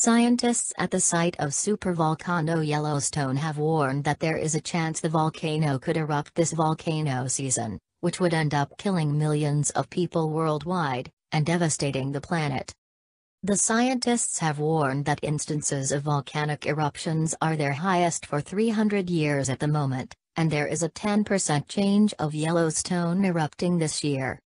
Scientists at the site of supervolcano Yellowstone have warned that there is a chance the volcano could erupt this volcano season, which would end up killing millions of people worldwide, and devastating the planet. The scientists have warned that instances of volcanic eruptions are their highest for 300 years at the moment, and there is a 10% chance of Yellowstone erupting this year.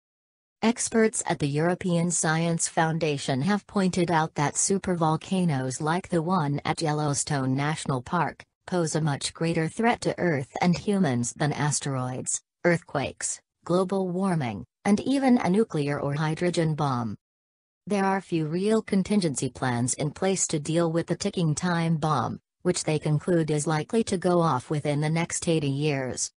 Experts at the European Science Foundation have pointed out that supervolcanoes like the one at Yellowstone National Park pose a much greater threat to Earth and humans than asteroids, earthquakes, global warming, and even a nuclear or hydrogen bomb. There are few real contingency plans in place to deal with the ticking time bomb, which they conclude is likely to go off within the next 80 years.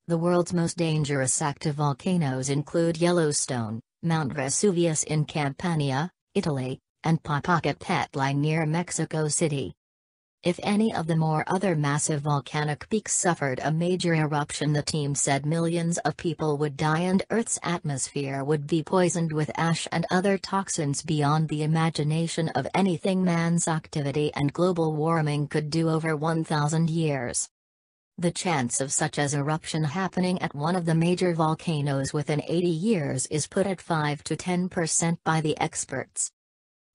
The world's most dangerous active volcanoes include Yellowstone, Mount Vesuvius in Campania, Italy, and Popocatépetl near Mexico City. If any of the other massive volcanic peaks suffered a major eruption, the team said millions of people would die and Earth's atmosphere would be poisoned with ash and other toxins beyond the imagination of anything man's activity and global warming could do over 1,000 years. The chance of such an eruption happening at one of the major volcanoes within 80 years is put at 5 to 10% by the experts.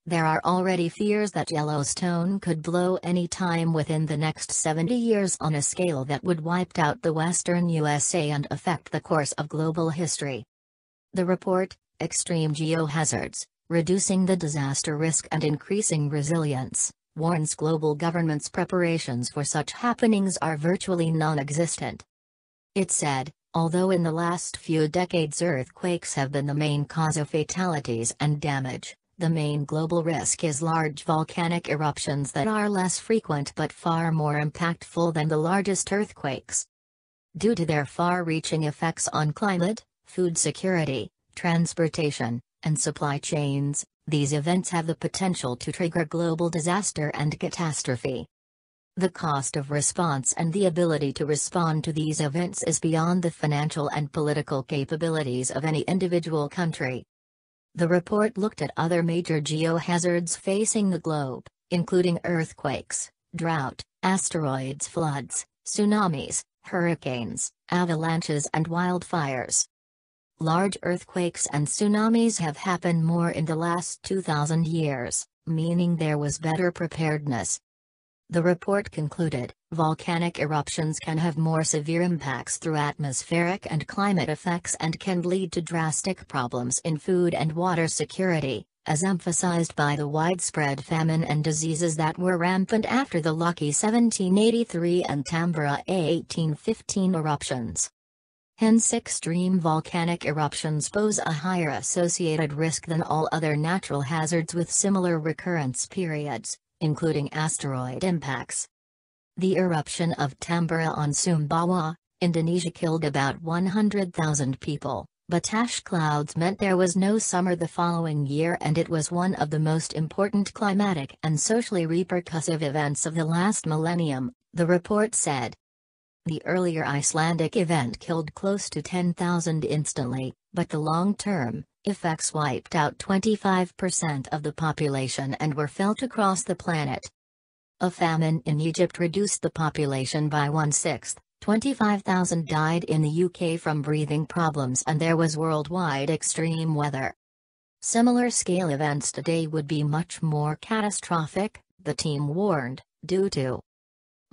There are already fears that Yellowstone could blow any time within the next 70 years on a scale that would wipe out the western USA and affect the course of global history. The report, Extreme Geohazards, Reducing the Disaster Risk and Increasing Resilience, warns global governments' preparations for such happenings are virtually non-existent. It said, although in the last few decades earthquakes have been the main cause of fatalities and damage, the main global risk is large volcanic eruptions that are less frequent but far more impactful than the largest earthquakes. Due to their far-reaching effects on climate, food security, transportation, and supply chains, these events have the potential to trigger global disaster and catastrophe. The cost of response and the ability to respond to these events is beyond the financial and political capabilities of any individual country. The report looked at other major geohazards facing the globe, including earthquakes, drought, asteroids, floods, tsunamis, hurricanes, avalanches and wildfires. Large earthquakes and tsunamis have happened more in the last 2,000 years, meaning there was better preparedness. The report concluded, volcanic eruptions can have more severe impacts through atmospheric and climate effects and can lead to drastic problems in food and water security, as emphasized by the widespread famine and diseases that were rampant after the Lucky 1783 and Tambora 1815 eruptions. Hence, extreme volcanic eruptions pose a higher associated risk than all other natural hazards with similar recurrence periods, including asteroid impacts. The eruption of Tambora on Sumbawa, Indonesia killed about 100,000 people, but ash clouds meant there was no summer the following year, and it was one of the most important climatic and socially repercussive events of the last millennium, the report said. The earlier Icelandic event killed close to 10,000 instantly, but the long-term effects wiped out 25% of the population and were felt across the planet. A famine in Egypt reduced the population by 1/6, 25,000 died in the UK from breathing problems, and there was worldwide extreme weather. Similar scale events today would be much more catastrophic, the team warned, due to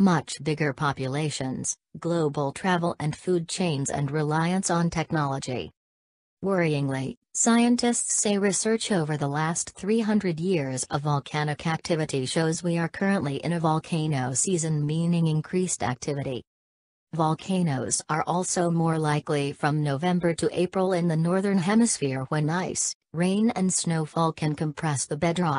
much bigger populations, global travel and food chains and reliance on technology. Worryingly, scientists say research over the last 300 years of volcanic activity shows we are currently in a volcano season, meaning increased activity. Volcanoes are also more likely from November to April in the northern hemisphere, when ice, rain and snowfall can compress the bedrock.